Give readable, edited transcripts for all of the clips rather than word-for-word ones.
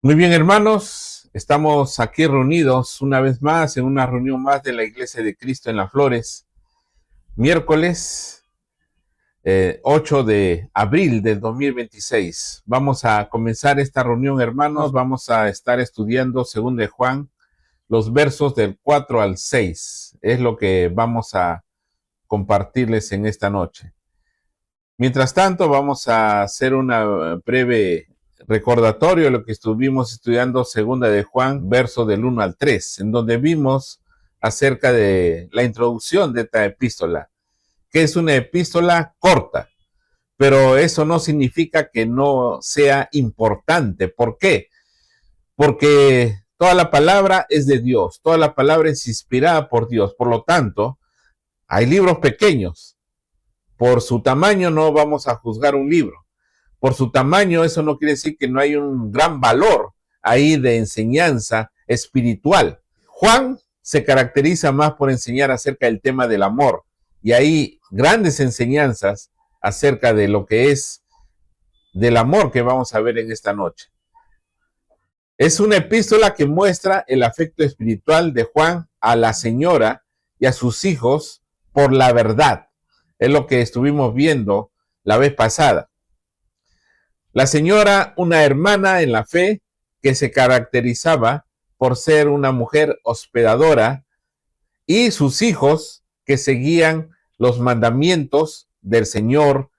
Muy bien, hermanos, estamos aquí reunidos una vez más en una reunión más de la Iglesia de Cristo en Las Flores, miércoles 8 de abril del 2026. Vamos a comenzar esta reunión, hermanos. Vamos a estar estudiando según de Juan, los versos del 4 al 6. Es lo que vamos a compartirles en esta noche. Mientras tanto, vamos a hacer una breve recordatorio de lo que estuvimos estudiando segunda de Juan, verso del 1 al 3, en donde vimos acerca de la introducción de esta epístola, que es una epístola corta, pero eso no significa que no sea importante. ¿Por qué? Porque toda la palabra es de Dios, toda la palabra es inspirada por Dios, por lo tanto, hay libros pequeños. Por su tamaño no vamos a juzgar un libro. Por su tamaño, eso no quiere decir que no hay un gran valor ahí de enseñanza espiritual. Juan se caracteriza más por enseñar acerca del tema del amor, y hay grandes enseñanzas acerca de lo que es del amor que vamos a ver en esta noche. Es una epístola que muestra el afecto espiritual de Juan a la señora y a sus hijos por la verdad. Es lo que estuvimos viendo la vez pasada. La señora, una hermana en la fe que se caracterizaba por ser una mujer hospedadora, y sus hijos que seguían los mandamientos del Señor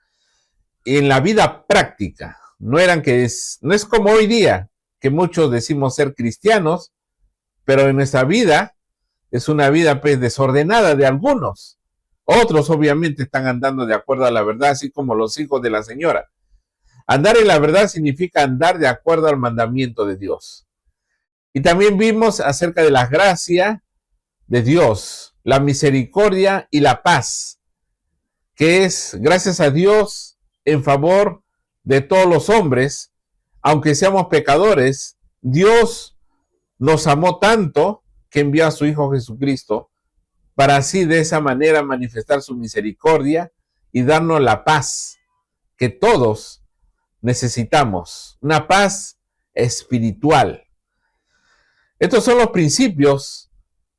en la vida práctica. No es como hoy día, que muchos decimos ser cristianos, pero en nuestra vida es una vida pues desordenada de algunos. Otros obviamente están andando de acuerdo a la verdad, así como los hijos de la señora. Andar en la verdad significa andar de acuerdo al mandamiento de Dios. Y también vimos acerca de la gracia de Dios, la misericordia y la paz, que es gracias a Dios en favor de todos los hombres. Aunque seamos pecadores, Dios nos amó tanto que envió a su Hijo Jesucristo para así de esa manera manifestar su misericordia y darnos la paz que todos necesitamos, una paz espiritual. Estos son los principios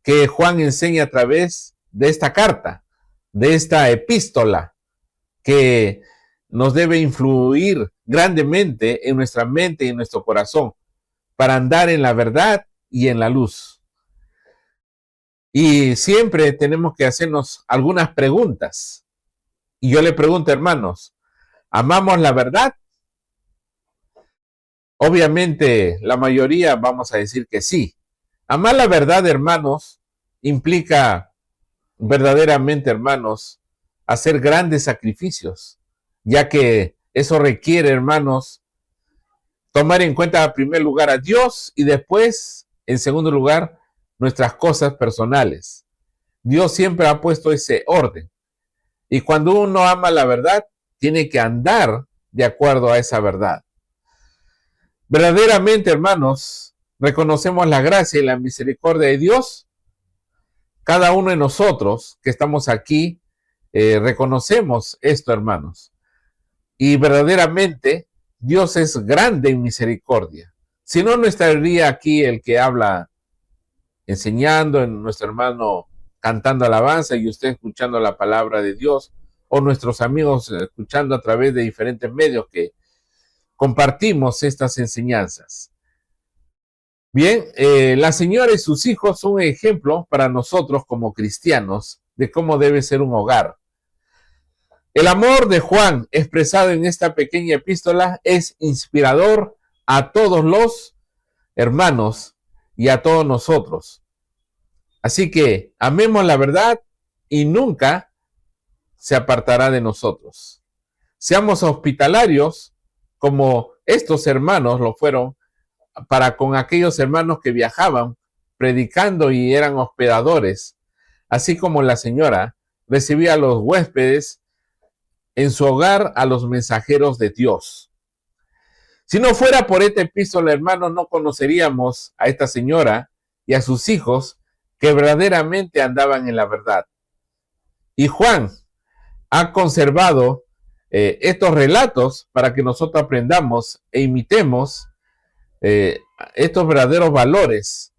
que Juan enseña a través de esta carta, de esta epístola, que nos debe influir grandemente en nuestra mente y en nuestro corazón para andar en la verdad y en la luz. Y siempre tenemos que hacernos algunas preguntas. Y yo le pregunto, hermanos, ¿amamos la verdad? Obviamente, la mayoría vamos a decir que sí. Amar la verdad, hermanos, implica verdaderamente, hermanos, hacer grandes sacrificios, ya que eso requiere, hermanos, tomar en cuenta en primer lugar a Dios y después, en segundo lugar, nuestras cosas personales. Dios siempre ha puesto ese orden. Y cuando uno ama la verdad, tiene que andar de acuerdo a esa verdad. Verdaderamente, hermanos, reconocemos la gracia y la misericordia de Dios. Cada uno de nosotros que estamos aquí reconocemos esto, hermanos. Y verdaderamente Dios es grande en misericordia. Si no, no estaría aquí el que habla enseñando, en nuestro hermano cantando alabanza y usted escuchando la palabra de Dios, o nuestros amigos escuchando a través de diferentes medios que compartimos estas enseñanzas. Bien, la señora y sus hijos son un ejemplo para nosotros como cristianos de cómo debe ser un hogar. El amor de Juan expresado en esta pequeña epístola es inspirador a todos los hermanos y a todos nosotros. Así que amemos la verdad y nunca se apartará de nosotros. Seamos hospitalarios como estos hermanos lo fueron para con aquellos hermanos que viajaban predicando y eran hospedadores, así como la señora recibía a los huéspedes en su hogar, a los mensajeros de Dios. Si no fuera por esta epístola, hermanos, no conoceríamos a esta señora y a sus hijos que verdaderamente andaban en la verdad. Y Juan ha conservado estos relatos para que nosotros aprendamos e imitemos eh, estos verdaderos valores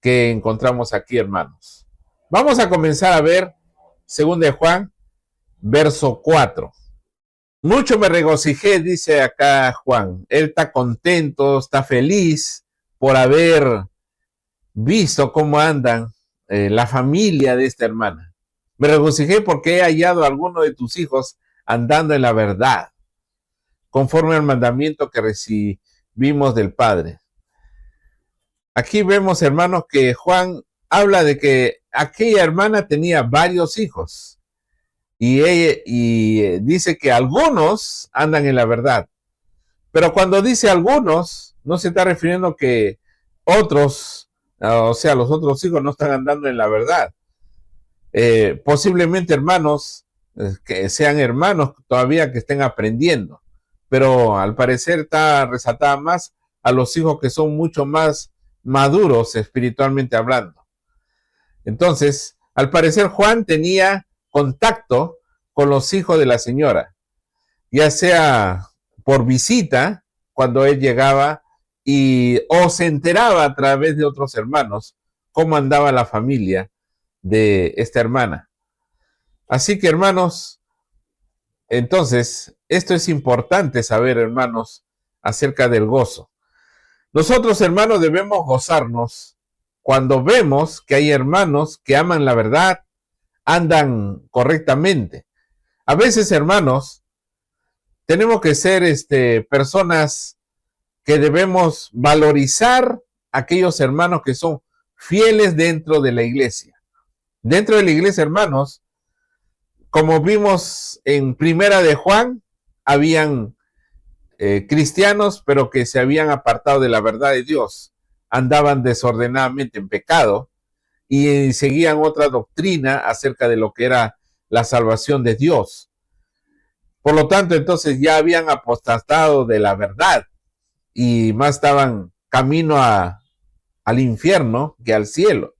que encontramos aquí, hermanos. Vamos a comenzar a ver 2 Juan, verso 4. Mucho me regocijé, dice acá Juan. Él está contento, está feliz por haber visto cómo andan la familia de esta hermana. Me regocijé porque he hallado a alguno de tus hijos andando en la verdad, conforme al mandamiento que recibimos del Padre. Aquí vemos, hermanos, que Juan habla de que aquella hermana tenía varios hijos y dice que algunos andan en la verdad. Pero cuando dice algunos, no se está refiriendo que otros, o sea, los otros hijos no están andando en la verdad. Posiblemente hermanos, que sean hermanos todavía que estén aprendiendo, pero al parecer está resaltada más a los hijos que son mucho más maduros espiritualmente hablando. Entonces, al parecer Juan tenía contacto con los hijos de la señora, ya sea por visita, cuando él llegaba, o se enteraba a través de otros hermanos cómo andaba la familia de esta hermana. Así que, hermanos, entonces, esto es importante saber, hermanos, acerca del gozo. Nosotros, hermanos, debemos gozarnos cuando vemos que hay hermanos que aman la verdad, andan correctamente. A veces, hermanos, tenemos que ser personas que debemos valorizar a aquellos hermanos que son fieles dentro de la iglesia. Dentro de la iglesia, hermanos, como vimos en Primera de Juan, habían cristianos, pero que se habían apartado de la verdad de Dios, andaban desordenadamente en pecado y seguían otra doctrina acerca de lo que era la salvación de Dios. Por lo tanto, entonces ya habían apostatado de la verdad y más estaban camino al infierno que al cielo.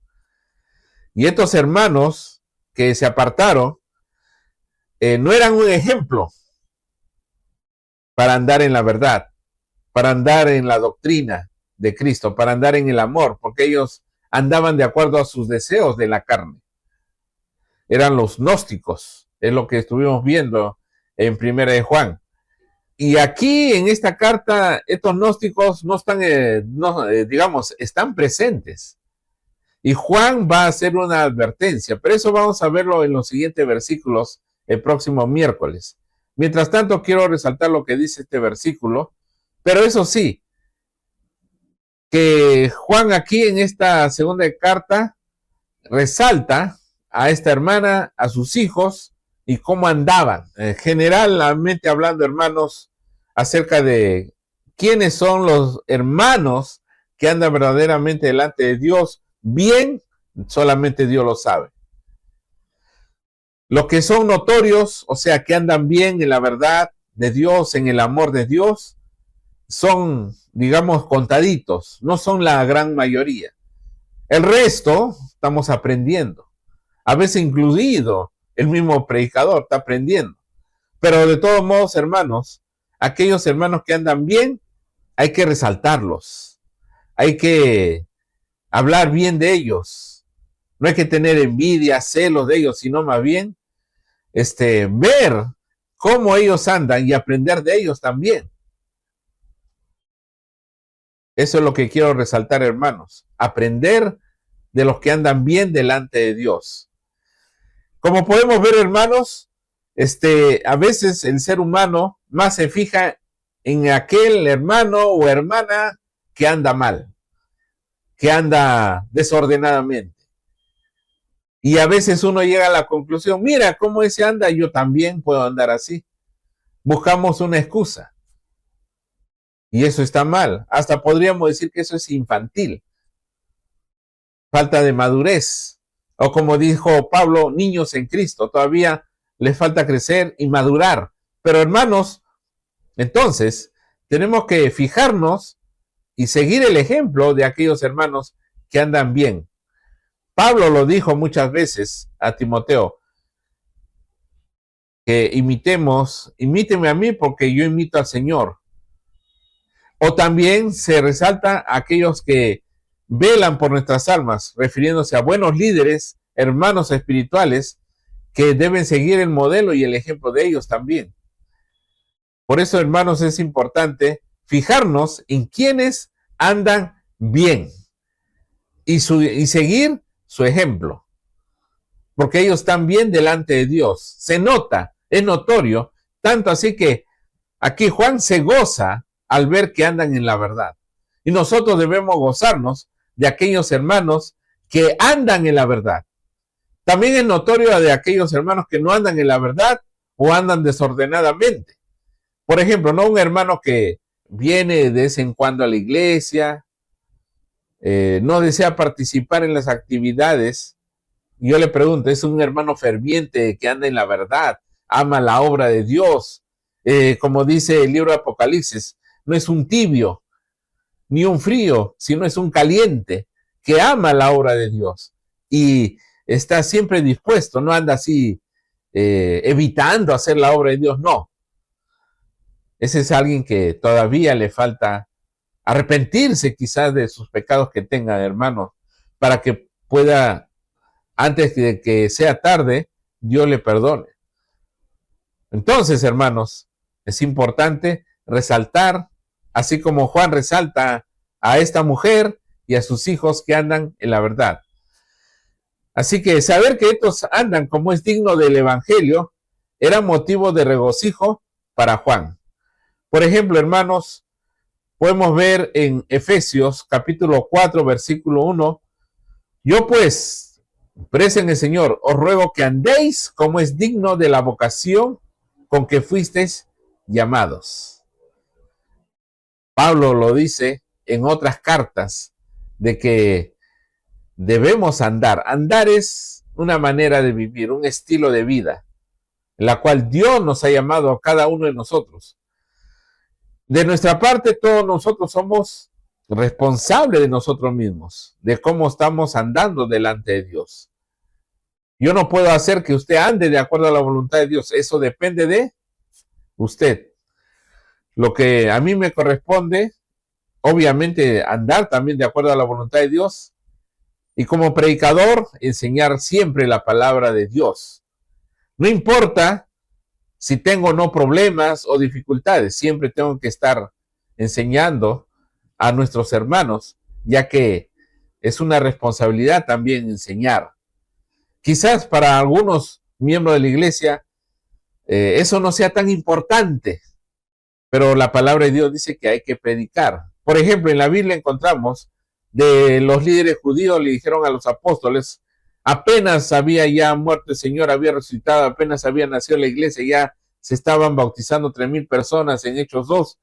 Y estos hermanos que se apartaron no eran un ejemplo para andar en la verdad, para andar en la doctrina de Cristo, para andar en el amor, porque ellos andaban de acuerdo a sus deseos de la carne. Eran los gnósticos, es lo que estuvimos viendo en Primera de Juan. Y aquí en esta carta, estos gnósticos no están, digamos, están presentes. Y Juan va a hacer una advertencia, pero eso vamos a verlo en los siguientes versículos el próximo miércoles. Mientras tanto, quiero resaltar lo que dice este versículo, pero eso sí, que Juan aquí en esta segunda carta resalta a esta hermana, a sus hijos y cómo andaban. Generalmente hablando, hermanos, acerca de quiénes son los hermanos que andan verdaderamente delante de Dios bien, solamente Dios lo sabe. Los que son notorios, o sea, que andan bien en la verdad de Dios, en el amor de Dios, son, digamos, contaditos, no son la gran mayoría. El resto estamos aprendiendo. A veces incluido el mismo predicador está aprendiendo. Pero de todos modos, hermanos, aquellos hermanos que andan bien, hay que resaltarlos. Hay que hablar bien de ellos. No hay que tener envidia, celos de ellos, sino más bien ver cómo ellos andan y aprender de ellos también. Eso es lo que quiero resaltar, hermanos. Aprender de los que andan bien delante de Dios. Como podemos ver, hermanos, a veces el ser humano más se fija en aquel hermano o hermana que anda mal, que anda desordenadamente. Y a veces uno llega a la conclusión, mira cómo ese anda, yo también puedo andar así. Buscamos una excusa. Y eso está mal. Hasta podríamos decir que eso es infantil. Falta de madurez. O como dijo Pablo, niños en Cristo. Todavía les falta crecer y madurar. Pero hermanos, entonces tenemos que fijarnos y seguir el ejemplo de aquellos hermanos que andan bien. Pablo lo dijo muchas veces a Timoteo, que imíteme a mí porque yo imito al Señor. O también se resalta a aquellos que velan por nuestras almas, refiriéndose a buenos líderes, hermanos espirituales, que deben seguir el modelo y el ejemplo de ellos también. Por eso, hermanos, es importante fijarnos en quienes andan bien y seguir su ejemplo, porque ellos están bien delante de Dios. Se nota, es notorio, tanto así que aquí Juan se goza al ver que andan en la verdad. Y nosotros debemos gozarnos de aquellos hermanos que andan en la verdad. También es notorio de aquellos hermanos que no andan en la verdad o andan desordenadamente. Por ejemplo, no un hermano que viene de vez en cuando a la iglesia, no desea participar en las actividades. Yo le pregunto, ¿es un hermano ferviente que anda en la verdad, ama la obra de Dios? Como dice el libro de Apocalipsis, no es un tibio ni un frío, sino es un caliente que ama la obra de Dios y está siempre dispuesto, no anda así evitando hacer la obra de Dios, no. Ese es alguien que todavía le falta arrepentirse quizás de sus pecados que tenga, hermanos, para que pueda, antes de que sea tarde, Dios le perdone. Entonces, hermanos, es importante resaltar, así como Juan resalta a esta mujer y a sus hijos que andan en la verdad. Así que saber que estos andan como es digno del Evangelio era motivo de regocijo para Juan. Por ejemplo, hermanos, podemos ver en Efesios capítulo 4, versículo 1, yo pues, preso en el Señor, os ruego que andéis como es digno de la vocación con que fuisteis llamados. Pablo lo dice en otras cartas de que debemos andar. Andar es una manera de vivir, un estilo de vida, en la cual Dios nos ha llamado a cada uno de nosotros. De nuestra parte, todos nosotros somos responsables de nosotros mismos, de cómo estamos andando delante de Dios. Yo no puedo hacer que usted ande de acuerdo a la voluntad de Dios. Eso depende de usted. Lo que a mí me corresponde, obviamente, andar también de acuerdo a la voluntad de Dios. Y como predicador, enseñar siempre la palabra de Dios. No importa si tengo o no problemas o dificultades, siempre tengo que estar enseñando a nuestros hermanos, ya que es una responsabilidad también enseñar. Quizás para algunos miembros de la iglesia eso no sea tan importante, pero la palabra de Dios dice que hay que predicar. Por ejemplo, en la Biblia encontramos de los líderes judíos le dijeron a los apóstoles, apenas había ya muerto el Señor, había resucitado, apenas había nacido la iglesia, ya se estaban bautizando 3,000 personas en Hechos 2,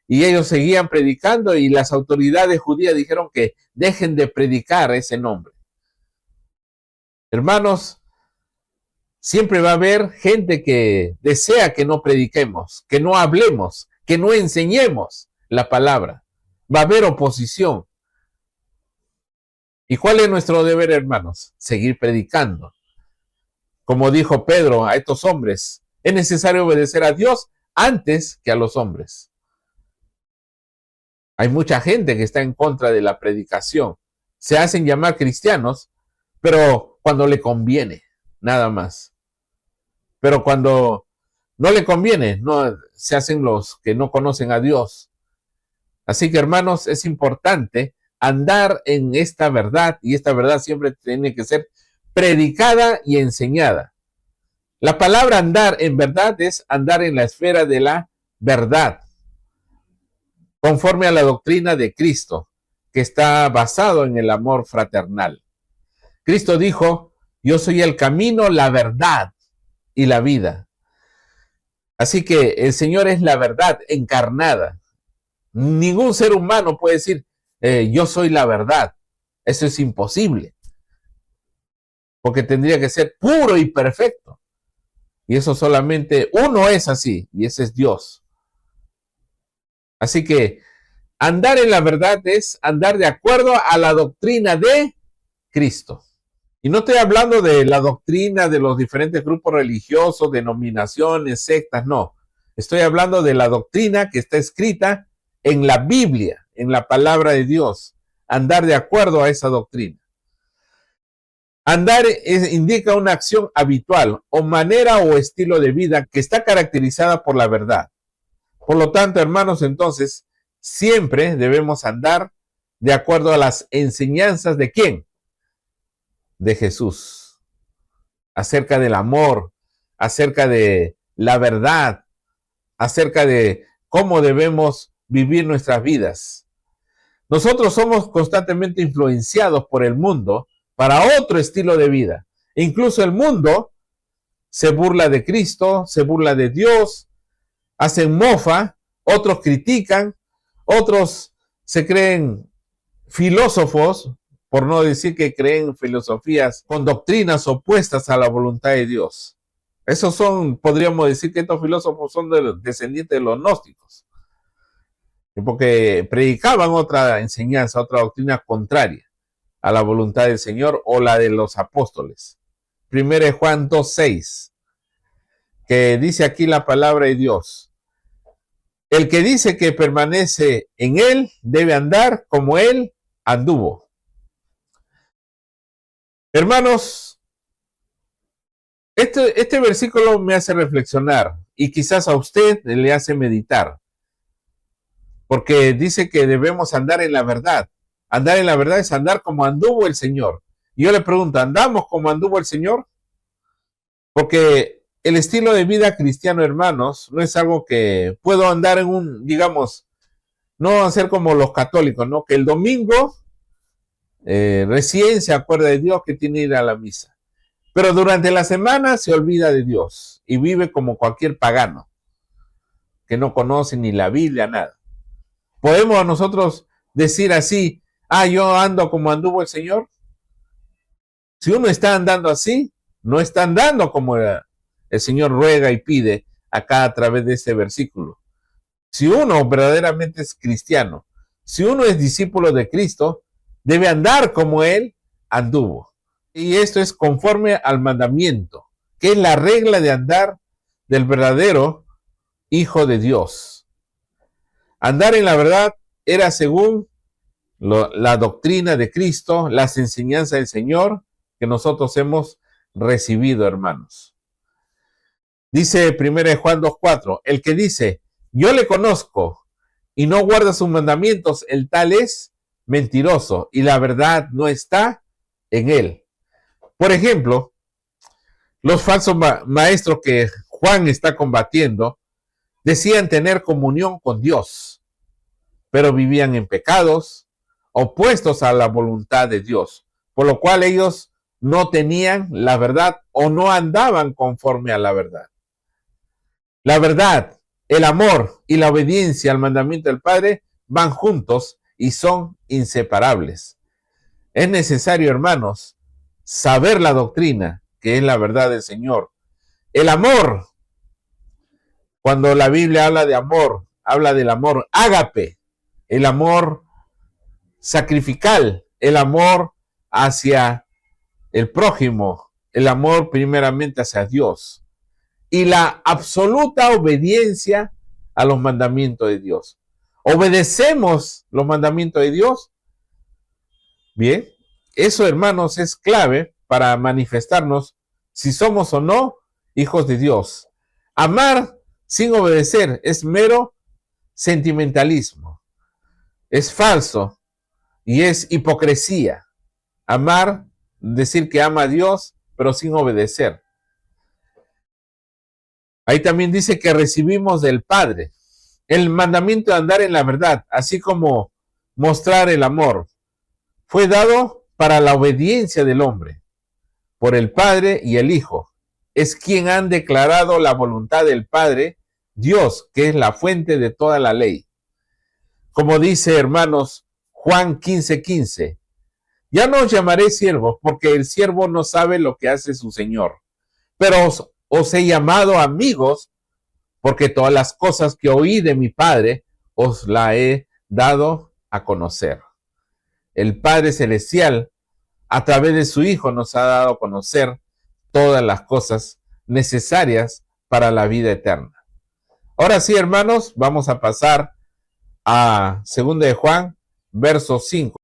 y ellos seguían predicando y las autoridades judías dijeron que dejen de predicar ese nombre. Hermanos, siempre va a haber gente que desea que no prediquemos, que no hablemos, que no enseñemos la palabra. Va a haber oposición. ¿Y cuál es nuestro deber, hermanos? Seguir predicando. Como dijo Pedro a estos hombres, es necesario obedecer a Dios antes que a los hombres. Hay mucha gente que está en contra de la predicación. Se hacen llamar cristianos, pero cuando le conviene, nada más. Pero cuando no le conviene, no, se hacen los que no conocen a Dios. Así que, hermanos, es importante andar en esta verdad, y esta verdad siempre tiene que ser predicada y enseñada. La palabra andar en verdad es andar en la esfera de la verdad, conforme a la doctrina de Cristo, que está basado en el amor fraternal. Cristo dijo, yo soy el camino, la verdad y la vida. Así que el Señor es la verdad encarnada. Ningún ser humano puede decir, yo soy la verdad. Eso es imposible. Porque tendría que ser puro y perfecto. Y eso solamente uno es así, y ese es Dios. Así que andar en la verdad es andar de acuerdo a la doctrina de Cristo. Y no estoy hablando de la doctrina de los diferentes grupos religiosos, denominaciones, sectas, no. Estoy hablando de la doctrina que está escrita en la Biblia, en la palabra de Dios, andar de acuerdo a esa doctrina. Andar indica una acción habitual o manera o estilo de vida que está caracterizada por la verdad. Por lo tanto, hermanos, entonces, siempre debemos andar de acuerdo a las enseñanzas de ¿quién? De Jesús. Acerca del amor, acerca de la verdad, acerca de cómo debemos vivir nuestras vidas. Nosotros somos constantemente influenciados por el mundo para otro estilo de vida. Incluso el mundo se burla de Cristo, se burla de Dios, hacen mofa, otros critican, otros se creen filósofos, por no decir que creen filosofías con doctrinas opuestas a la voluntad de Dios. Esos son, podríamos decir que estos filósofos son descendientes de los gnósticos, porque predicaban otra enseñanza, otra doctrina contraria a la voluntad del Señor o la de los apóstoles. 1 Juan 2:6, que dice aquí la palabra de Dios: el que dice que permanece en él debe andar como él anduvo. Hermanos, este versículo me hace reflexionar y quizás a usted le hace meditar, porque dice que debemos andar en la verdad. Andar en la verdad es andar como anduvo el Señor. Y yo le pregunto, ¿andamos como anduvo el Señor? Porque el estilo de vida cristiano, hermanos, no es algo que puedo andar en un, digamos, no hacer como los católicos, ¿no? Que el domingo recién se acuerda de Dios que tiene que ir a la misa. Pero durante la semana se olvida de Dios y vive como cualquier pagano que no conoce ni la Biblia, nada. ¿Podemos nosotros decir así, yo ando como anduvo el Señor? Si uno está andando así, no está andando como el Señor ruega y pide acá a través de este versículo. Si uno verdaderamente es cristiano, si uno es discípulo de Cristo, debe andar como Él anduvo. Y esto es conforme al mandamiento, que es la regla de andar del verdadero Hijo de Dios. Andar en la verdad era según la doctrina de Cristo, las enseñanzas del Señor que nosotros hemos recibido, hermanos. Dice 1 Juan 2:4, el que dice, yo le conozco y no guarda sus mandamientos, el tal es mentiroso y la verdad no está en él. Por ejemplo, los falsos maestros que Juan está combatiendo decían tener comunión con Dios, pero vivían en pecados, opuestos a la voluntad de Dios, por lo cual ellos no tenían la verdad o no andaban conforme a la verdad. La verdad, el amor y la obediencia al mandamiento del Padre van juntos y son inseparables. Es necesario, hermanos, saber la doctrina, que es la verdad del Señor. El amor, cuando la Biblia habla de amor, habla del amor ágape, el amor sacrificial, el amor hacia el prójimo, el amor primeramente hacia Dios y la absoluta obediencia a los mandamientos de Dios. ¿Obedecemos los mandamientos de Dios? Bien, eso, hermanos, es clave para manifestarnos si somos o no hijos de Dios. Amar sin obedecer es mero sentimentalismo, es falso y es hipocresía. Amar, decir que ama a Dios, pero sin obedecer. Ahí también dice que recibimos del Padre el mandamiento de andar en la verdad, así como mostrar el amor. Fue dado para la obediencia del hombre, por el Padre y el Hijo. Es quien han declarado la voluntad del Padre, Dios, que es la fuente de toda la ley. Como dice, hermanos, Juan 15:15, ya no os llamaré siervos, porque el siervo no sabe lo que hace su Señor, pero os he llamado amigos, porque todas las cosas que oí de mi Padre os la he dado a conocer. El Padre Celestial, a través de su Hijo, nos ha dado a conocer todas las cosas necesarias para la vida eterna. Ahora sí, hermanos, vamos a pasar a 2 de Juan, verso 5.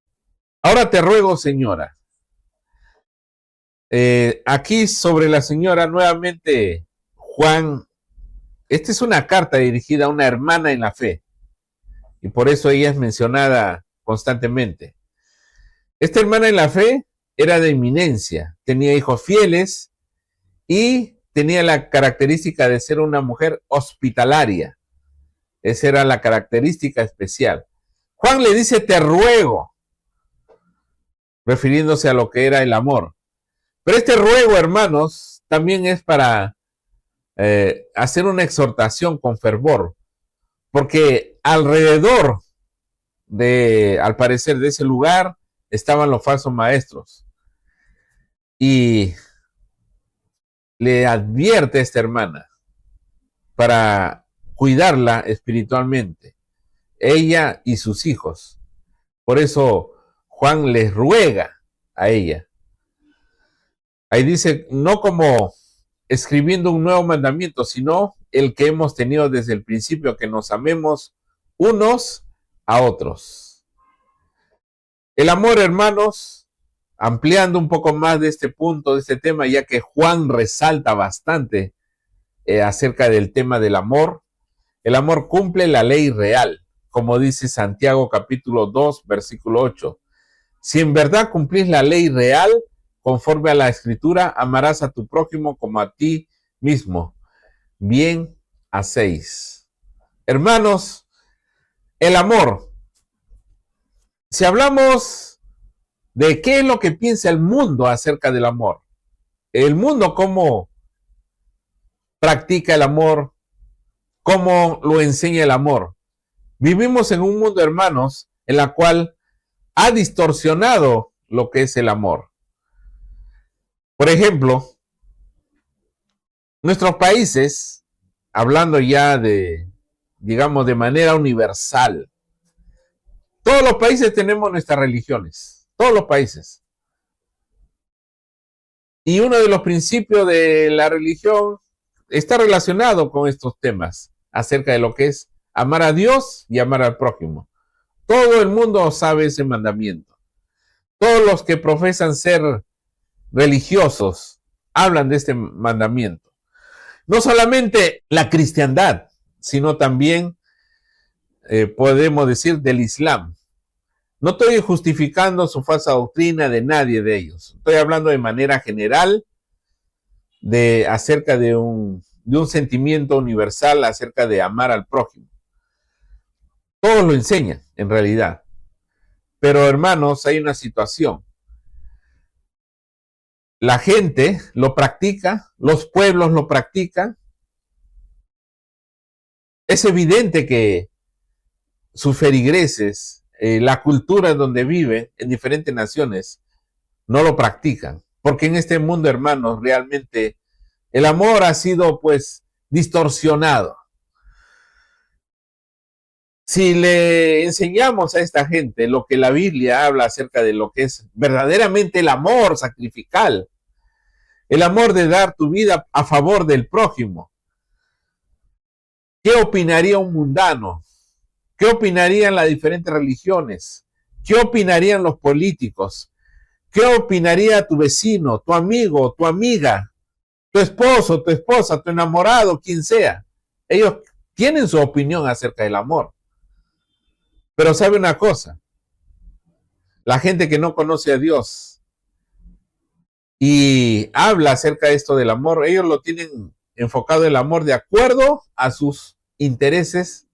Ahora te ruego, señora. Aquí sobre la señora, nuevamente, Juan, esta es una carta dirigida a una hermana en la fe, y por eso ella es mencionada constantemente. Esta hermana en la fe era de eminencia, tenía hijos fieles y tenía la característica de ser una mujer hospitalaria. Esa era la característica especial. Juan le dice, te ruego, refiriéndose a lo que era el amor. Pero este ruego, hermanos, también es para hacer una exhortación con fervor, porque alrededor al parecer, de ese lugar estaban los falsos maestros. Y le advierte a esta hermana para cuidarla espiritualmente, ella y sus hijos. Por eso Juan les ruega a ella. Ahí dice, no como escribiendo un nuevo mandamiento, sino el que hemos tenido desde el principio, que nos amemos unos a otros. El amor, hermanos, ampliando un poco más de este punto, de este tema, ya que Juan resalta bastante acerca del tema del amor. El amor cumple la ley real, como dice Santiago capítulo 2, versículo 8. Si en verdad cumplís la ley real, conforme a la escritura, amarás a tu prójimo como a ti mismo. Bien hacéis. Hermanos, el amor. Si hablamos de qué es lo que piensa el mundo acerca del amor, el mundo cómo practica el amor, cómo lo enseña el amor. Vivimos en un mundo, hermanos, en la cual ha distorsionado lo que es el amor. Por ejemplo, nuestros países, hablando ya de, digamos, de manera universal, todos los países tenemos nuestras religiones, todos los países. Y uno de los principios de la religión está relacionado con estos temas acerca de lo que es amar a Dios y amar al prójimo. Todo el mundo sabe ese mandamiento. Todos los que profesan ser religiosos hablan de este mandamiento. No solamente la cristiandad, sino también podemos decir del Islam. No estoy justificando su falsa doctrina de nadie de ellos. Estoy hablando de manera general acerca de un sentimiento universal acerca de amar al prójimo. Todos lo enseñan, en realidad. Pero, hermanos, hay una situación. La gente lo practica, los pueblos lo practican. Es evidente que sus feligreses, la cultura donde viven en diferentes naciones, no lo practican. Porque en este mundo, hermanos, realmente el amor ha sido, pues, distorsionado. Si le enseñamos a esta gente lo que la Biblia habla acerca de lo que es verdaderamente el amor sacrificial, el amor de dar tu vida a favor del prójimo, ¿qué opinaría un mundano? ¿Qué opinarían las diferentes religiones? ¿Qué opinarían los políticos? ¿Qué opinaría tu vecino, tu amigo, tu amiga, tu esposo, tu esposa, tu enamorado, quien sea? Ellos tienen su opinión acerca del amor. Pero sabe una cosa, la gente que no conoce a Dios y habla acerca de esto del amor, ellos lo tienen enfocado el amor de acuerdo a sus intereses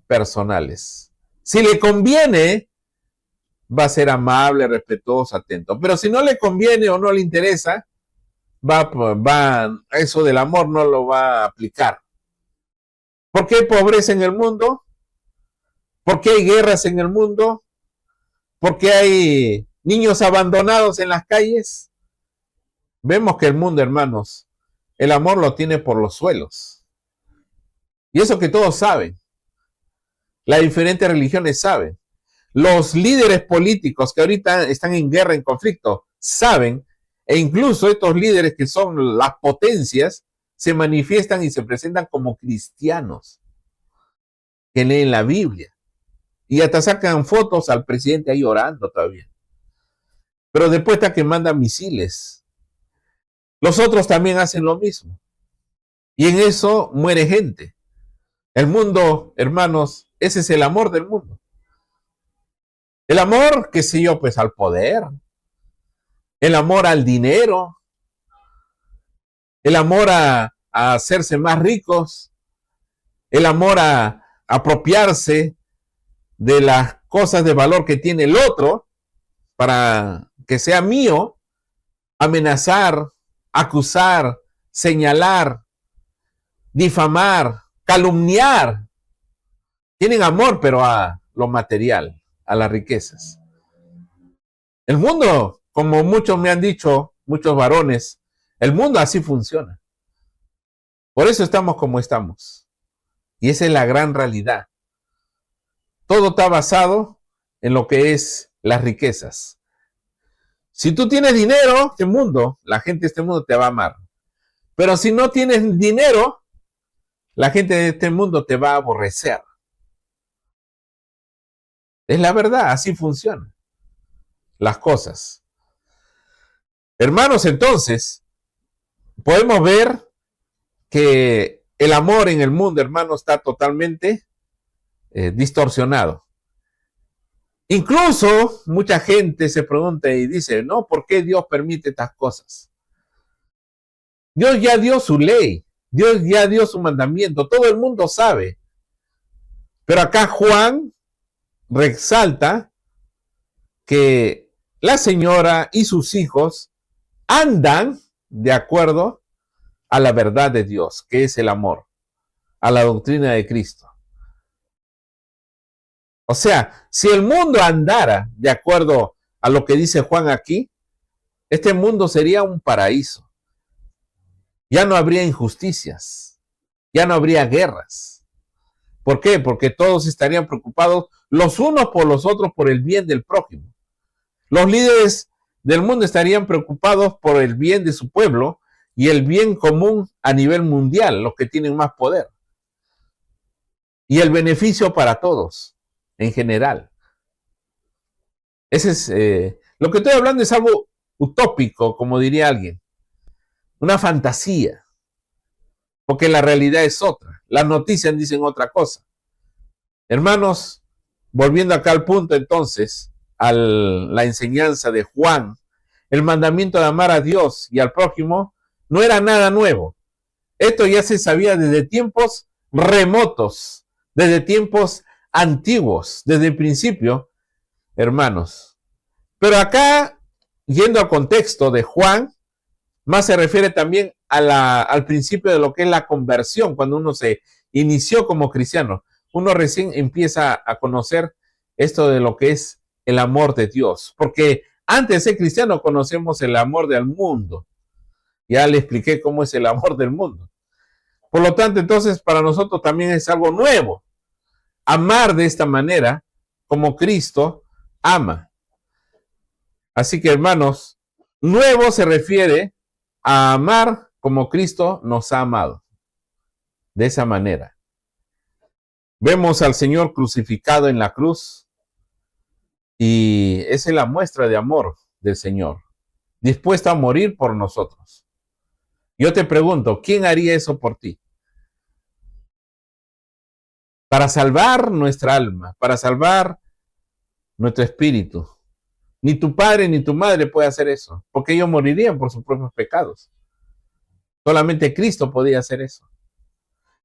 personales. Si le conviene, va a ser amable, respetuoso, atento. Pero si no le conviene o no le interesa, eso del amor no lo va a aplicar. ¿Por qué hay pobreza en el mundo? ¿Por qué hay guerras en el mundo? ¿Por qué hay niños abandonados en las calles? Vemos que el mundo, hermanos, el amor lo tiene por los suelos. Y eso que todos saben. Las diferentes religiones saben. Los líderes políticos que ahorita están en guerra, en conflicto, saben, e incluso estos líderes que son las potencias, se manifiestan y se presentan como cristianos, que leen la Biblia. Y hasta sacan fotos al presidente ahí orando todavía. Pero después está que mandan misiles. Los otros también hacen lo mismo. Y en eso muere gente. El mundo, hermanos, ese es el amor del mundo. El amor, qué sé yo, pues al poder. El amor al dinero. El amor a hacerse más ricos. El amor a apropiarse de las cosas de valor que tiene el otro para que sea mío. Amenazar, acusar, señalar, difamar, calumniar. Tienen amor, pero a lo material, a las riquezas. El mundo, como muchos me han dicho, muchos varones, el mundo así funciona. Por eso estamos como estamos. Y esa es la gran realidad. Todo está basado en lo que es las riquezas. Si tú tienes dinero, este mundo, la gente de este mundo te va a amar. Pero si no tienes dinero, la gente de este mundo te va a aborrecer. Es la verdad, así funcionan las cosas. Hermanos, entonces, podemos ver que el amor en el mundo, hermanos, está totalmente distorsionado. Incluso mucha gente se pregunta y dice, no, ¿por qué Dios permite estas cosas? Dios ya dio su ley, Dios ya dio su mandamiento, todo el mundo sabe. Pero acá Juan resalta que la señora y sus hijos andan de acuerdo a la verdad de Dios, que es el amor, a la doctrina de Cristo. O sea, si el mundo andara de acuerdo a lo que dice Juan aquí, este mundo sería un paraíso. Ya no habría injusticias, ya no habría guerras. ¿Por qué? Porque todos estarían preocupados los unos por los otros por el bien del prójimo. Los líderes del mundo estarían preocupados por el bien de su pueblo y el bien común a nivel mundial, los que tienen más poder. Y el beneficio para todos, en general. Ese es, lo que estoy hablando es algo utópico, como diría alguien. Una fantasía. Porque la realidad es otra. Las noticias dicen otra cosa. Hermanos, volviendo acá al punto entonces, a la enseñanza de Juan, el mandamiento de amar a Dios y al prójimo no era nada nuevo. Esto ya se sabía desde tiempos remotos, desde tiempos antiguos, desde el principio, hermanos. Pero acá, yendo al contexto de Juan, más se refiere también al principio de lo que es la conversión, cuando uno se inició como cristiano. Uno recién empieza a conocer esto de lo que es el amor de Dios, porque antes de ser cristiano conocemos el amor del mundo. Ya le expliqué cómo es el amor del mundo. Por lo tanto, entonces, para nosotros también es algo nuevo. Amar de esta manera, como Cristo ama. Así que, hermanos, nuevo se refiere a amar como Cristo nos ha amado. De esa manera. Vemos al Señor crucificado en la cruz y esa es la muestra de amor del Señor, dispuesto a morir por nosotros. Yo te pregunto, ¿quién haría eso por ti? Para salvar nuestra alma, para salvar nuestro espíritu. Ni tu padre ni tu madre puede hacer eso, porque ellos morirían por sus propios pecados. Solamente Cristo podía hacer eso.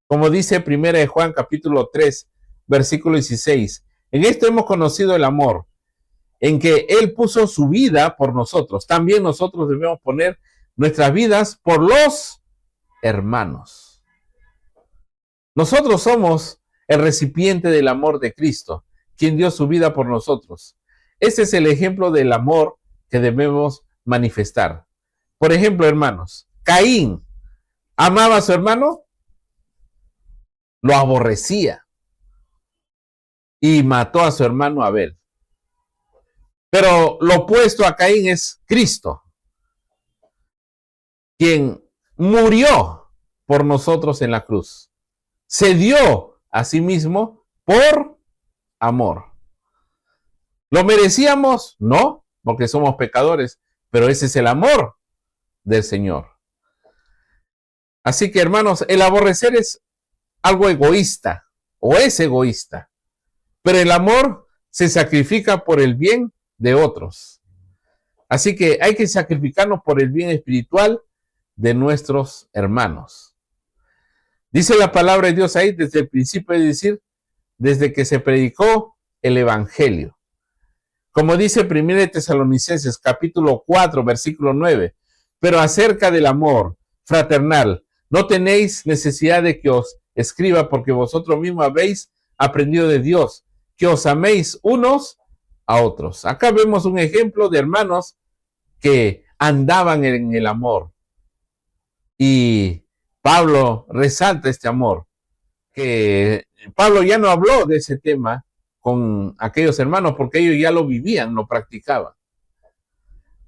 Como dice 1 Juan capítulo 3, versículo 16, en esto hemos conocido el amor, en que Él puso su vida por nosotros. También nosotros debemos poner nuestras vidas por los hermanos. Nosotros somos el recipiente del amor de Cristo, quien dio su vida por nosotros. Ese es el ejemplo del amor que debemos manifestar. Por ejemplo, hermanos, Caín amaba a su hermano, lo aborrecía y mató a su hermano Abel. Pero lo opuesto a Caín es Cristo, quien murió por nosotros en la cruz. Se dio a sí mismo por amor. ¿Lo merecíamos? No, porque somos pecadores, pero ese es el amor del Señor. Así que, hermanos, el aborrecer es algo egoísta o es egoísta, pero el amor se sacrifica por el bien de otros. Así que hay que sacrificarnos por el bien espiritual de nuestros hermanos. Dice la palabra de Dios ahí desde el principio, es decir, desde que se predicó el Evangelio. Como dice 1 Tesalonicenses capítulo 4, versículo 9, pero acerca del amor fraternal, no tenéis necesidad de que os escriba porque vosotros mismos habéis aprendido de Dios, que os améis unos a otros. Acá vemos un ejemplo de hermanos que andaban en el amor. Y Pablo resalta este amor, que Pablo ya no habló de ese tema con aquellos hermanos porque ellos ya lo vivían, lo practicaban.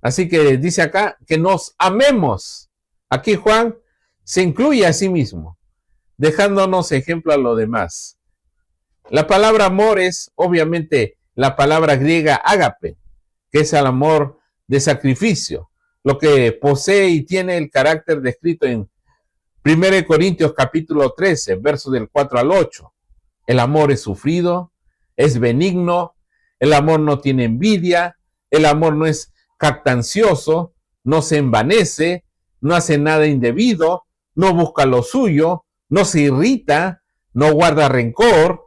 Así que dice acá que nos amemos. Aquí Juan se incluye a sí mismo, dejándonos ejemplo a lo demás. La palabra amor es obviamente la palabra griega ágape, que es el amor de sacrificio, lo que posee y tiene el carácter descrito en 1 Corintios capítulo 13, versos del 4 al 8. El amor es sufrido, es benigno, el amor no tiene envidia, el amor no es jactancioso, no se envanece, no hace nada indebido, no busca lo suyo, no se irrita, no guarda rencor,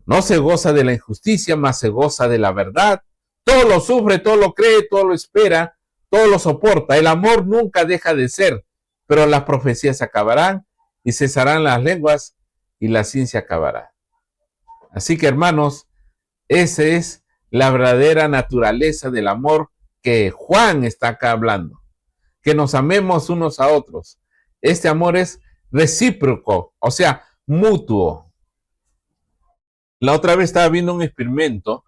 no se goza de la injusticia, mas se goza de la verdad. Todo lo sufre, todo lo cree, todo lo espera, todo lo soporta. El amor nunca deja de ser, pero las profecías acabarán y cesarán las lenguas y la ciencia acabará. Así que, hermanos, esa es la verdadera naturaleza del amor que Juan está acá hablando. Que nos amemos unos a otros. Este amor es recíproco, o sea, mutuo. La otra vez estaba viendo un experimento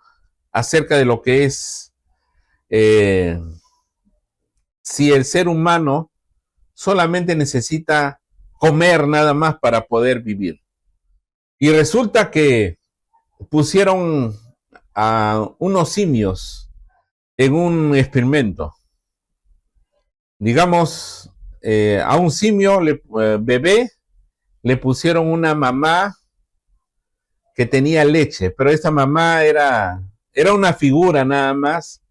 acerca de lo que es si el ser humano solamente necesita comer nada más para poder vivir. Y resulta que pusieron a unos simios en un experimento. Digamos, a un simio bebé le pusieron una mamá que tenía leche, pero esta mamá era una figura nada más,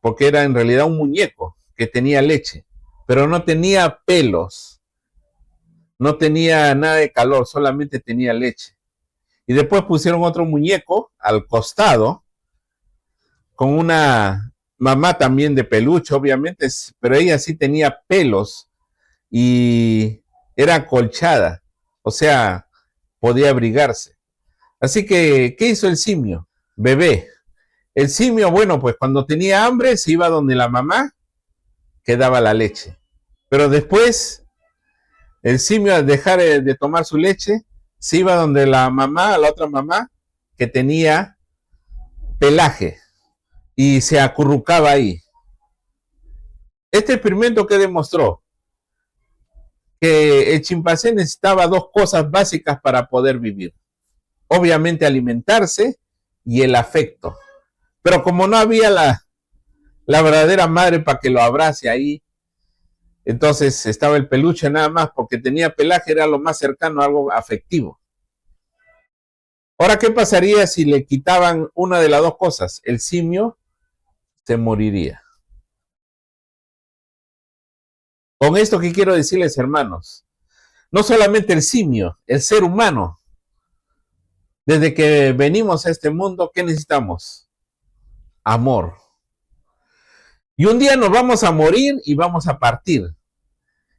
porque era en realidad un muñeco que tenía leche, pero no tenía pelos, no tenía nada de calor, solamente tenía leche. Y después pusieron otro muñeco al costado, con una mamá también de peluche, obviamente, pero ella sí tenía pelos y era acolchada, o sea, podía abrigarse. Así que, ¿qué hizo el simio? Bebé. El simio, bueno, pues cuando tenía hambre se iba donde la mamá que daba la leche. Pero después, el simio al dejar de tomar su leche, se iba donde la mamá, la otra mamá, que tenía pelaje y se acurrucaba ahí. Este experimento que demostró que el chimpancé necesitaba dos cosas básicas para poder vivir. Obviamente alimentarse y el afecto. Pero como no había la verdadera madre para que lo abrace ahí, entonces estaba el peluche nada más, porque tenía pelaje, era lo más cercano a algo afectivo. Ahora, ¿qué pasaría si le quitaban una de las dos cosas? El simio se moriría. Con esto, ¿qué quiero decirles, hermanos? No solamente el simio, el ser humano, desde que venimos a este mundo, ¿qué necesitamos? Amor. Y un día nos vamos a morir y vamos a partir.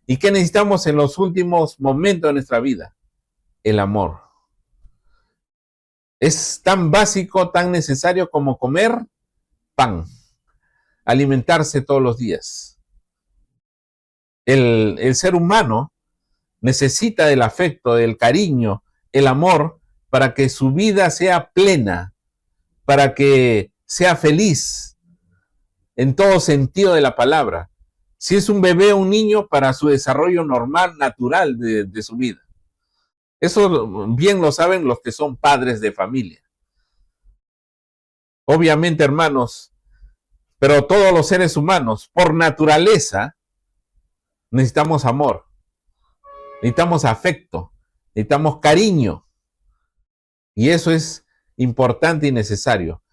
¿Y qué necesitamos en los últimos momentos de nuestra vida? El amor. Es tan básico, tan necesario como comer pan, alimentarse todos los días. El ser humano necesita del afecto, del cariño, el amor, para que su vida sea plena, para que sea feliz en todo sentido de la palabra. Si es un bebé o un niño, para su desarrollo normal, natural de su vida. Eso bien lo saben los que son padres de familia. Obviamente, hermanos, pero todos los seres humanos, por naturaleza, necesitamos amor, necesitamos afecto, necesitamos cariño. Y eso es importante y necesario.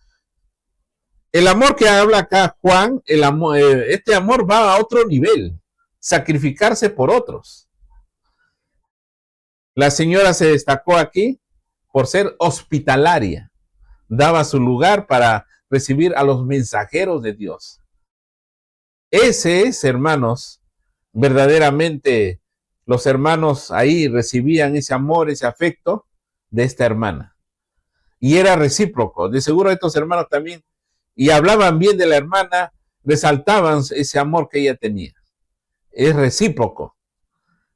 El amor que habla acá Juan, este amor va a otro nivel, sacrificarse por otros. La señora se destacó aquí por ser hospitalaria, daba su lugar para recibir a los mensajeros de Dios. Ese es, hermanos, verdaderamente los hermanos ahí recibían ese amor, ese afecto de esta hermana. Y era recíproco. De seguro estos hermanos también, y hablaban bien de la hermana, resaltaban ese amor que ella tenía. Es recíproco.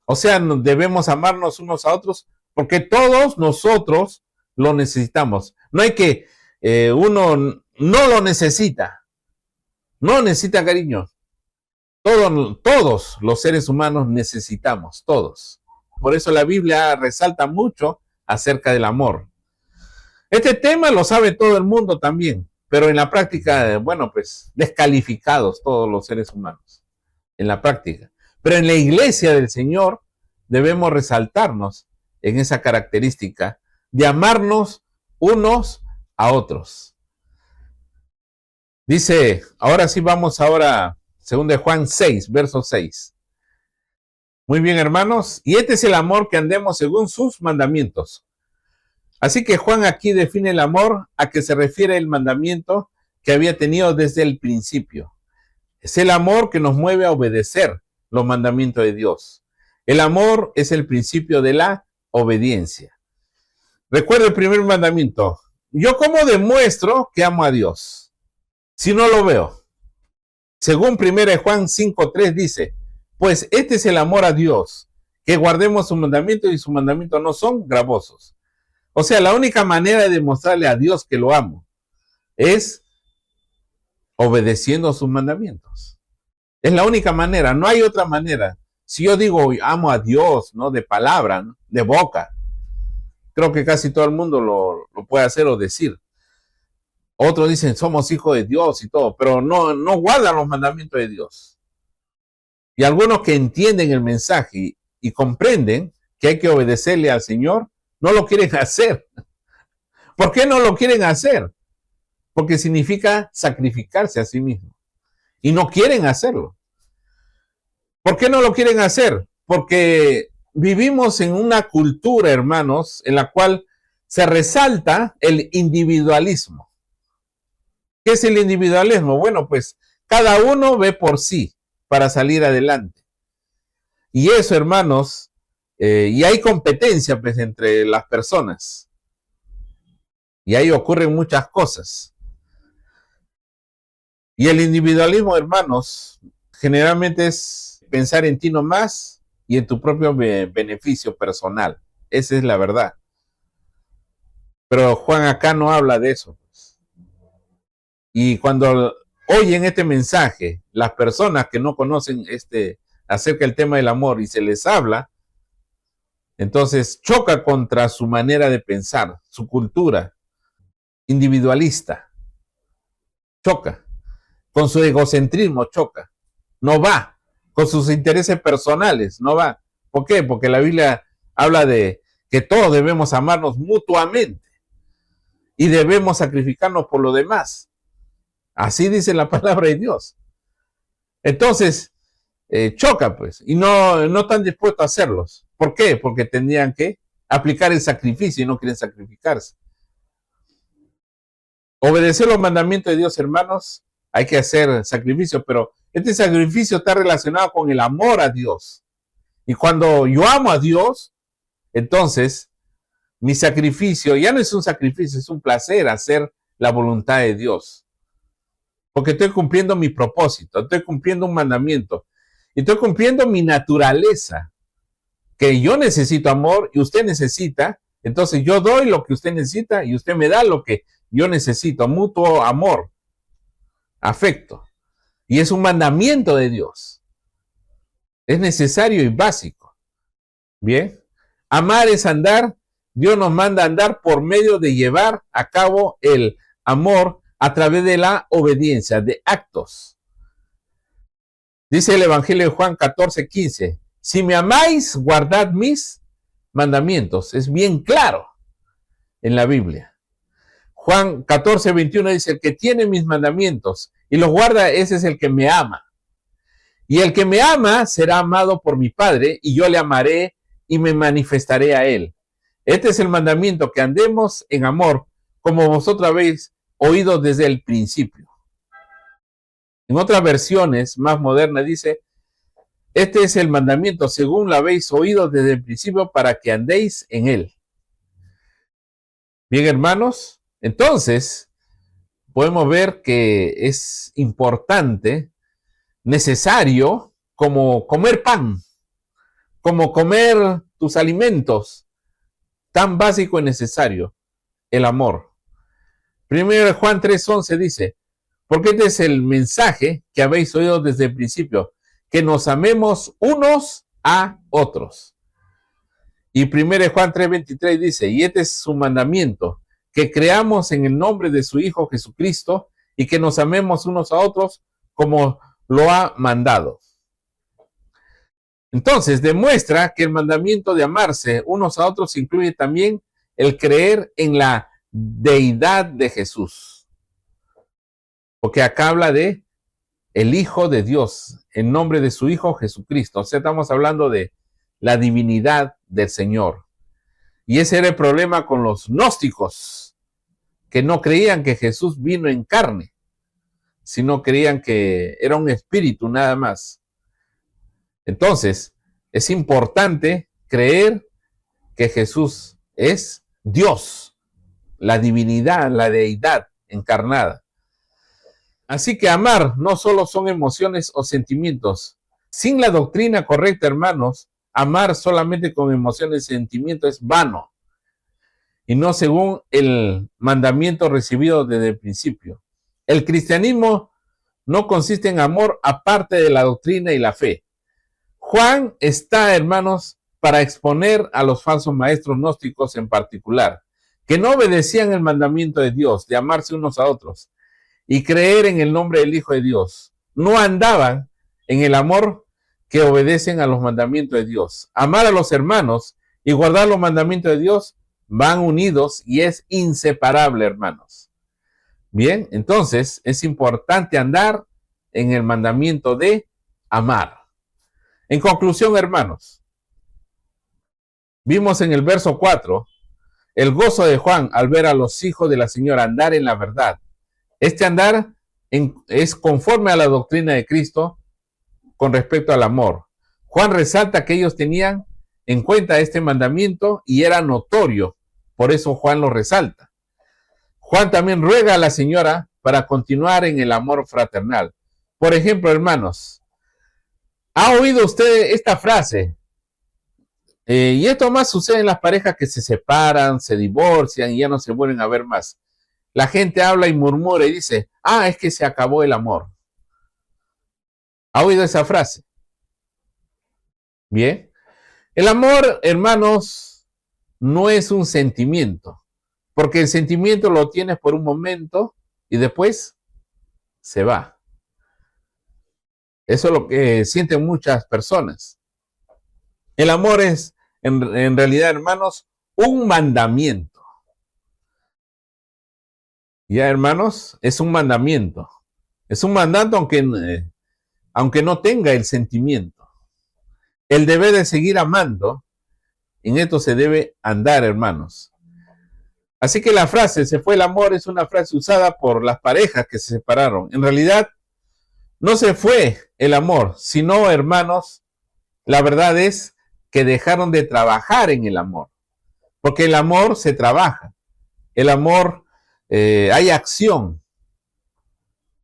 O sea, debemos amarnos unos a otros porque todos nosotros lo necesitamos. No hay que, uno no lo necesita. No necesita cariño. Todos los seres humanos necesitamos, todos. Por eso la Biblia resalta mucho acerca del amor. Este tema lo sabe todo el mundo también, pero en la práctica, bueno, pues descalificados todos los seres humanos, en la práctica. Pero en la iglesia del Señor debemos resaltarnos en esa característica de amarnos unos a otros. Dice, ahora sí vamos ahora, según de Juan 6, verso 6. Muy bien, hermanos, y este es el amor que andemos según sus mandamientos. Así que Juan aquí define el amor a que se refiere el mandamiento que había tenido desde el principio. Es el amor que nos mueve a obedecer los mandamientos de Dios. El amor es el principio de la obediencia. Recuerda el primer mandamiento. ¿Yo cómo demuestro que amo a Dios si no lo veo? Según 1 Juan 5:3 dice, pues este es el amor a Dios, que guardemos sus mandamientos y sus mandamientos no son gravosos. O sea, la única manera de demostrarle a Dios que lo amo es obedeciendo sus mandamientos. Es la única manera, no hay otra manera. Si yo digo amo a Dios, ¿no? De palabra, ¿no? De boca, creo que casi todo el mundo lo puede hacer o decir. Otros dicen somos hijos de Dios y todo, pero no guardan los mandamientos de Dios. Y algunos que entienden el mensaje y comprenden que hay que obedecerle al Señor, no lo quieren hacer. ¿Por qué no lo quieren hacer? Porque significa sacrificarse a sí mismo. Y no quieren hacerlo. ¿Por qué no lo quieren hacer? Porque vivimos en una cultura, hermanos, en la cual se resalta el individualismo. ¿Qué es el individualismo? Bueno, pues cada uno ve por sí para salir adelante. Y eso, hermanos, y hay competencia pues, entre las personas. Y ahí ocurren muchas cosas. Y el individualismo, hermanos, generalmente es pensar en ti nomás y en tu propio beneficio personal. Esa es la verdad. Pero Juan acá no habla de eso. Pues. Y cuando oyen este mensaje, las personas que no conocen acerca del tema del amor y se les habla, entonces choca contra su manera de pensar, su cultura individualista. Choca. Con su egocentrismo choca. No va. Con sus intereses personales no va. ¿Por qué? Porque la Biblia habla de que todos debemos amarnos mutuamente y debemos sacrificarnos por lo demás. Así dice la palabra de Dios. Entonces, choca pues, y no están dispuestos a hacerlos. ¿Por qué? Porque tendrían que aplicar el sacrificio y no quieren sacrificarse. Obedecer los mandamientos de Dios, hermanos, hay que hacer sacrificio, pero este sacrificio está relacionado con el amor a Dios. Y cuando yo amo a Dios, entonces mi sacrificio ya no es un sacrificio, es un placer hacer la voluntad de Dios. Porque estoy cumpliendo mi propósito, estoy cumpliendo un mandamiento, y estoy cumpliendo mi naturaleza, que yo necesito amor y usted necesita, entonces yo doy lo que usted necesita y usted me da lo que yo necesito, mutuo amor, afecto. Y es un mandamiento de Dios. Es necesario y básico. Bien. Amar es andar. Dios nos manda a andar por medio de llevar a cabo el amor a través de la obediencia, de actos. Dice el Evangelio de Juan 14:15, si me amáis, guardad mis mandamientos. Es bien claro en la Biblia. Juan 14:21 dice, el que tiene mis mandamientos y los guarda, ese es el que me ama. Y el que me ama será amado por mi Padre, y yo le amaré y me manifestaré a él. Este es el mandamiento, que andemos en amor, como vosotros habéis oído desde el principio. En otras versiones más modernas dice, este es el mandamiento, según lo habéis oído desde el principio, para que andéis en él. Bien, hermanos, entonces podemos ver que es importante, necesario, como comer pan, como comer tus alimentos, tan básico y necesario, el amor. Primero Juan 3:11 dice, porque este es el mensaje que habéis oído desde el principio, que nos amemos unos a otros. Y 1 Juan 3:23 dice, y este es su mandamiento, que creamos en el nombre de su Hijo Jesucristo y que nos amemos unos a otros como lo ha mandado. Entonces, demuestra que el mandamiento de amarse unos a otros incluye también el creer en la deidad de Jesús. Porque acá habla de el Hijo de Dios, en nombre de su Hijo Jesucristo. O sea, estamos hablando de la divinidad del Señor. Y ese era el problema con los gnósticos, que no creían que Jesús vino en carne, sino creían que era un espíritu nada más. Entonces, es importante creer que Jesús es Dios, la divinidad, la deidad encarnada. Así que amar no solo son emociones o sentimientos. Sin la doctrina correcta, hermanos, amar solamente con emociones y sentimientos es vano, y no según el mandamiento recibido desde el principio. El cristianismo no consiste en amor aparte de la doctrina y la fe. Juan está, hermanos, para exponer a los falsos maestros gnósticos en particular, que no obedecían el mandamiento de Dios de amarse unos a otros y creer en el nombre del Hijo de Dios. No andaban en el amor que obedecen a los mandamientos de Dios. Amar a los hermanos y guardar los mandamientos de Dios van unidos y es inseparable, hermanos. Bien, entonces es importante andar en el mandamiento de amar. En conclusión, hermanos, vimos en el verso 4 el gozo de Juan al ver a los hijos de la Señora andar en la verdad. Este andar es conforme a la doctrina de Cristo con respecto al amor. Juan resalta que ellos tenían en cuenta este mandamiento y era notorio, por eso Juan lo resalta. Juan también ruega a la Señora para continuar en el amor fraternal. Por ejemplo, hermanos, ¿ha oído usted esta frase? Y esto más sucede en las parejas que se separan, se divorcian y ya no se vuelven a ver más. La gente habla y murmura y dice, es que se acabó el amor. ¿Ha oído esa frase? Bien. El amor, hermanos, no es un sentimiento, porque el sentimiento lo tienes por un momento y después se va. Eso es lo que sienten muchas personas. El amor es, en realidad, hermanos, un mandamiento. Ya, hermanos, es un mandamiento. Es un mandato aunque no tenga el sentimiento. El deber de seguir amando, en esto se debe andar, hermanos. Así que la frase, se fue el amor, es una frase usada por las parejas que se separaron. En realidad, no se fue el amor, sino, hermanos, la verdad es que dejaron de trabajar en el amor. Porque el amor se trabaja. El amor, hay acción.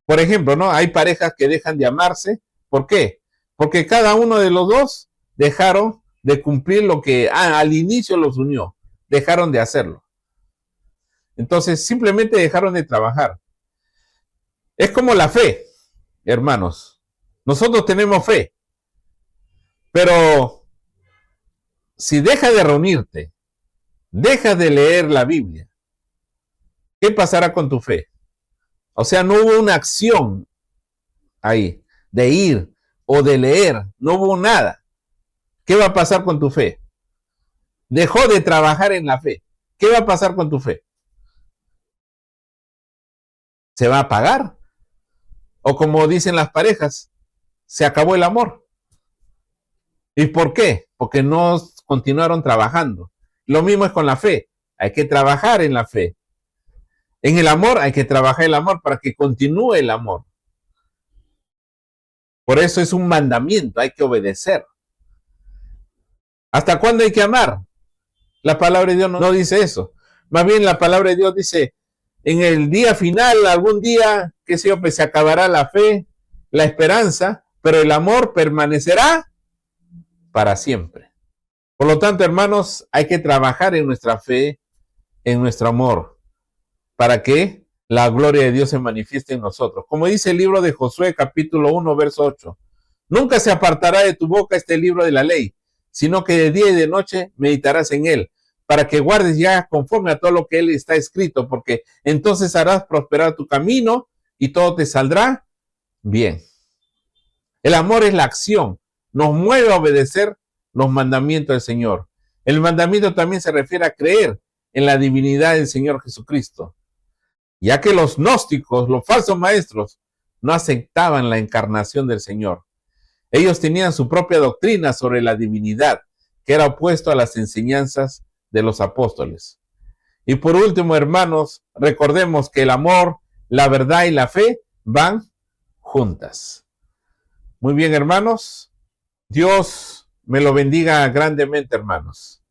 Por ejemplo, ¿no? Hay parejas que dejan de amarse. ¿Por qué? Porque cada uno de los dos dejaron de cumplir lo que al inicio los unió. Dejaron de hacerlo. Entonces, simplemente dejaron de trabajar. Es como la fe, hermanos. Nosotros tenemos fe. Pero si dejas de reunirte, dejas de leer la Biblia, ¿qué pasará con tu fe? O sea, no hubo una acción ahí de ir o de leer, no hubo nada. ¿Qué va a pasar con tu fe? Dejó de trabajar en la fe. ¿Qué va a pasar con tu fe? ¿Se va a apagar? O como dicen las parejas, se acabó el amor. ¿Y por qué? Porque no continuaron trabajando. Lo mismo es con la fe. Hay que trabajar en la fe. En el amor hay que trabajar el amor para que continúe el amor. Por eso es un mandamiento, hay que obedecer. ¿Hasta cuándo hay que amar? La palabra de Dios no dice eso. Más bien la palabra de Dios dice, en el día final, algún día, qué sé yo, pues se acabará la fe, la esperanza, pero el amor permanecerá para siempre. Por lo tanto, hermanos, hay que trabajar en nuestra fe, en nuestro amor, para que la gloria de Dios se manifieste en nosotros. Como dice el libro de Josué, capítulo 1, verso 8. Nunca se apartará de tu boca este libro de la ley, sino que de día y de noche meditarás en él, para que guardes ya conforme a todo lo que él está escrito, porque entonces harás prosperar tu camino y todo te saldrá bien. El amor es la acción, nos mueve a obedecer los mandamientos del Señor. El mandamiento también se refiere a creer en la divinidad del Señor Jesucristo, ya que los gnósticos, los falsos maestros, no aceptaban la encarnación del Señor. Ellos tenían su propia doctrina sobre la divinidad, que era opuesto a las enseñanzas de los apóstoles. Y por último, hermanos, recordemos que el amor, la verdad y la fe van juntas. Muy bien, hermanos. Dios me lo bendiga grandemente, hermanos.